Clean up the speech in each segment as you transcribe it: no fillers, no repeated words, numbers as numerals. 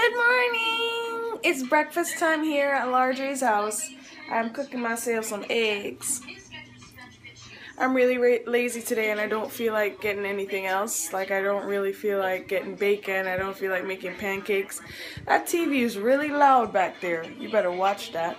Good morning! It's breakfast time here at Larjay's house. I'm cooking myself some eggs. I'm really lazy today and I don't feel like getting anything else. Like, I don't really feel like getting bacon. I don't feel like making pancakes. That TV is really loud back there. You better watch that.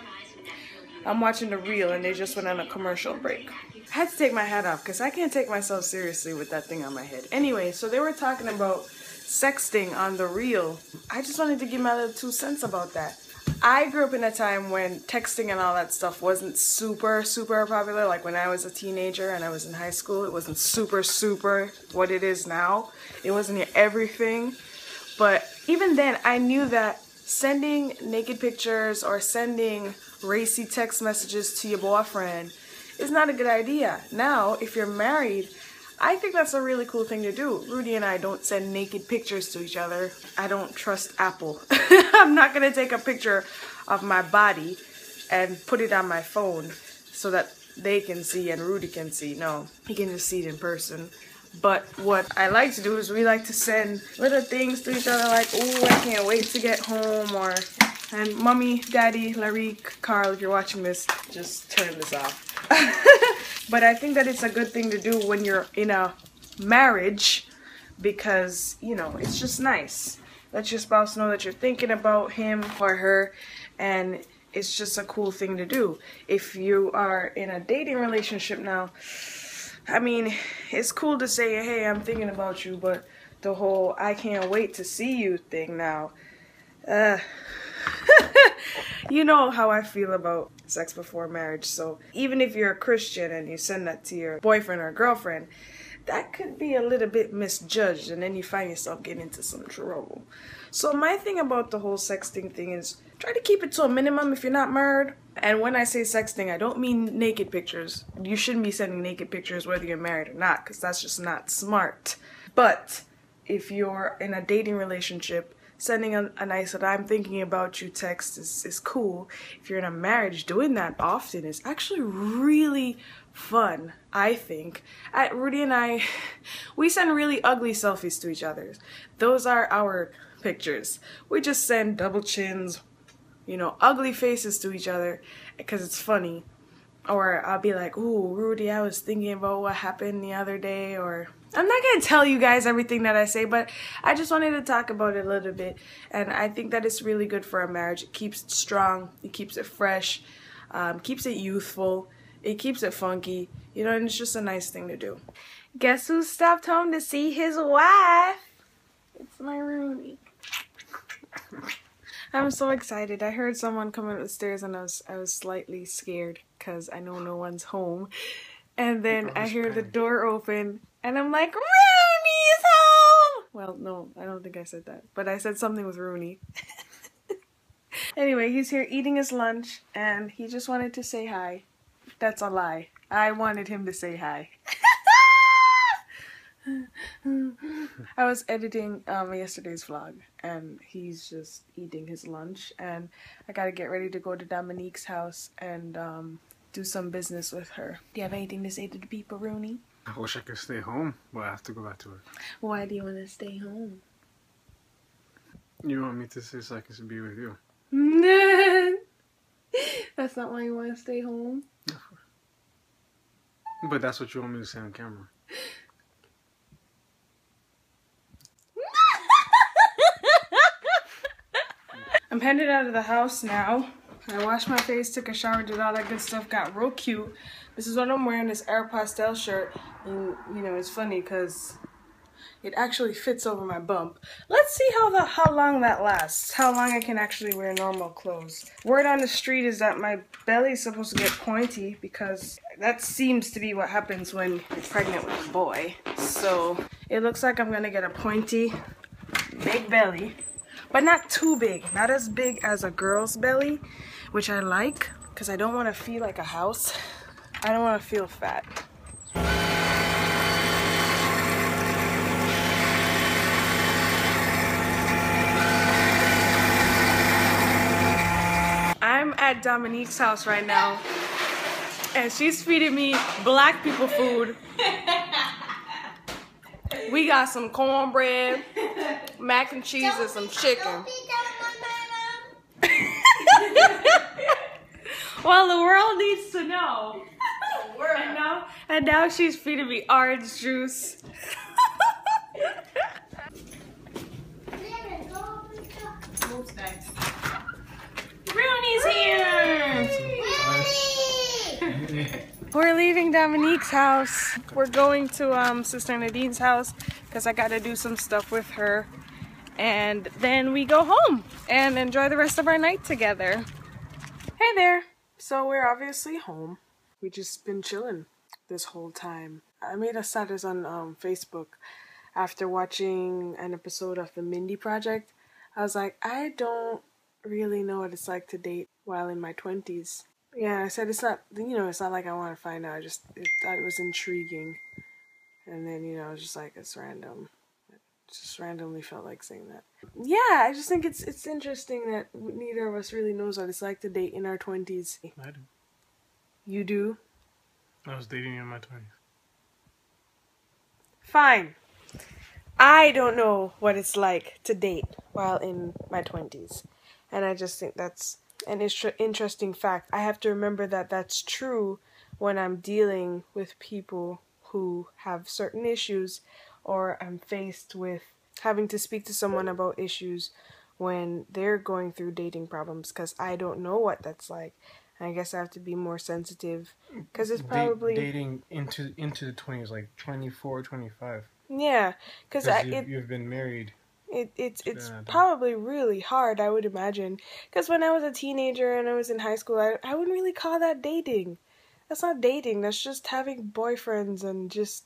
I'm watching the reel and they just went on a commercial break. I had to take my hat off because I can't take myself seriously with that thing on my head. Anyway, so they were talking about sexting on the reel. I just wanted to give my little 2 cents about that. I grew up in a time when texting and all that stuff wasn't super popular. Like when I was a teenager and I was in high school, it wasn't super what it is now. It wasn't everything. But even then, I knew that sending naked pictures or sending racy text messages to your boyfriend is not a good idea. Now, if you're married, I think that's a really cool thing to do. Rudy and I don't send naked pictures to each other. I don't trust Apple. I'm not going to take a picture of my body and put it on my phone so that they can see and Rudy can see. No, he can just see it in person. But what I like to do is we like to send little things to each other like, oh, I can't wait to get home, or, and mommy, daddy, Larianne, Carl, if you're watching this, just turn this off. But I think that it's a good thing to do when you're in a marriage because, you know, it's just nice. Let your spouse know that you're thinking about him or her, and it's just a cool thing to do. If you are in a dating relationship now, I mean, it's cool to say, hey, I'm thinking about you, but the whole I can't wait to see you thing now, you know how I feel about sex before marriage. So even if you're a Christian and you send that to your boyfriend or girlfriend, that could be a little bit misjudged and then you find yourself getting into some trouble. So my thing about the whole sexting thing is try to keep it to a minimum if you're not married. And when I say sexting, I don't mean naked pictures. You shouldn't be sending naked pictures whether you're married or not, because that's just not smart. But if you're in a dating relationship, sending a nice I'm thinking about you text is cool. If you're in a marriage, doing that often is actually really fun, I think. Rudy and I, we send really ugly selfies to each other. Those are our pictures. We just send double chins, you know, ugly faces to each other because it's funny. Or I'll be like, ooh, Rudy, I was thinking about what happened the other day. Or I'm not going to tell you guys everything that I say, but I just wanted to talk about it a little bit. And I think that it's really good for a marriage. It keeps it strong. It keeps it fresh. Keeps it youthful. It keeps it funky. You know, and it's just a nice thing to do. Guess who stopped home to see his wife? It's my Roody. I'm so excited. I heard someone coming up the stairs and I was slightly scared because I know no one's home. And then I hear the door open and I'm like, Rooney's home! Well, no, I don't think I said that. But I said something with Rooney. Anyway, he's here eating his lunch and he just wanted to say hi. That's a lie. I wanted him to say hi. I was editing yesterday's vlog and he's just eating his lunch and I gotta get ready to go to Dominique's house and do some business with her. Do you have anything to say to the people, Rooney? I wish I could stay home, but I have to go back to work. Why do you want to stay home? You want me to stay so I can be with you? That's not why you want to stay home? But that's what you want me to say on camera. I'm headed out of the house now. I washed my face, took a shower, did all that good stuff, got real cute. This is what I'm wearing, this Air Pastel shirt. And, you know, it's funny because it actually fits over my bump. Let's see how long that lasts. How long I can actually wear normal clothes. Word on the street is that my belly is supposed to get pointy because that seems to be what happens when you're pregnant with a boy. So it looks like I'm gonna get a pointy, big belly. But not too big, not as big as a girl's belly, which I like because I don't want to feel like a house. I don't want to feel fat. I'm at Dominique's house right now and she's feeding me black people food. We got some cornbread, mac and cheese, and some chicken. Well, the world needs to know. And now she's feeding me orange juice. Brownie's here! We're leaving Dominique's house. We're going to Sister Nadine's house because I gotta do some stuff with her. And then we go home and enjoy the rest of our night together. Hey there! So we're obviously home. We just been chilling this whole time. I made a status on Facebook after watching an episode of the Mindy Project. I was like, I don't really know what it's like to date while in my 20s. Yeah, I said it's not, it's not like I want to find out. I thought it was intriguing. And then, I was just like, it's random. It just randomly felt like saying that. Yeah, I just think it's interesting that neither of us really knows what it's like to date in our 20s. I do. You do? I was dating in my 20s. Fine. I don't know what it's like to date while in my 20s. And I just think that's an interesting fact. I have to remember that that's true when I'm dealing with people who have certain issues, or I'm faced with having to speak to someone about issues when they're going through dating problems, because I don't know what that's like. And I guess I have to be more sensitive, because it's probably... Dating into the 20s, like 24, 25. Yeah, because you've been married. It's probably really hard, I would imagine. Because when I was a teenager and I was in high school, I wouldn't really call that dating. That's not dating. That's just having boyfriends and just,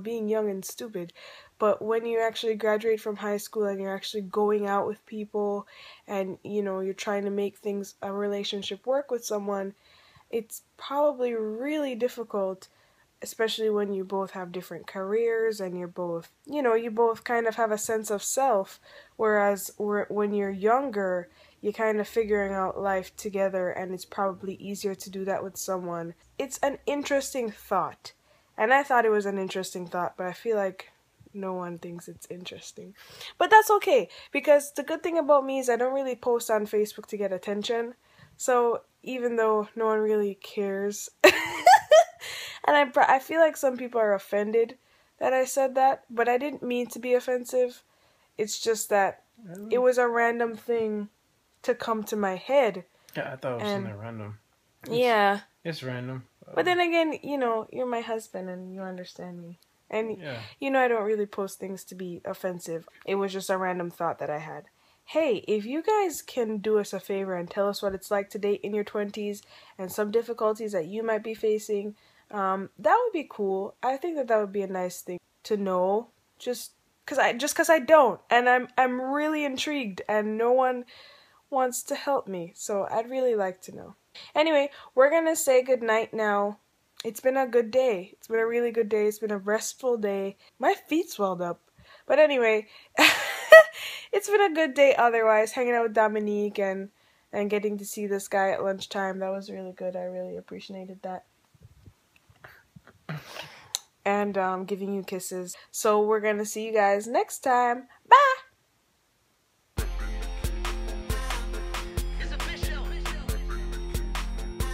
being young and stupid. But when you actually graduate from high school and you're actually going out with people and, you're trying to make a relationship work with someone, it's probably really difficult, especially when you both have different careers and you're both, you both kind of have a sense of self, whereas when you're younger, you're kind of figuring out life together, and it's probably easier to do that with someone. It's an interesting thought, and I thought it was an interesting thought, but I feel like no one thinks it's interesting. But that's okay, because the good thing about me is I don't really post on Facebook to get attention, so even though no one really cares... And I feel like some people are offended that I said that, but I didn't mean to be offensive. It's just that it was a random thing to come to my head. Yeah, I thought it was something random. It's random. But then again, you're my husband and you understand me. And, I don't really post things to be offensive. It was just a random thought that I had. Hey, if you guys can do us a favor and tell us what it's like to date in your 20s and some difficulties that you might be facing... that would be cool. I think that would be a nice thing to know, just cause I don't, and I'm really intrigued, and no one wants to help me, so I'd really like to know. Anyway, we're gonna say goodnight now. It's been a good day. It's been a really good day. It's been a restful day. My feet swelled up, but anyway, it's been a good day otherwise, hanging out with Dominique and getting to see this guy at lunchtime. That was really good. I really appreciated that. And giving you kisses. So we're gonna see you guys next time.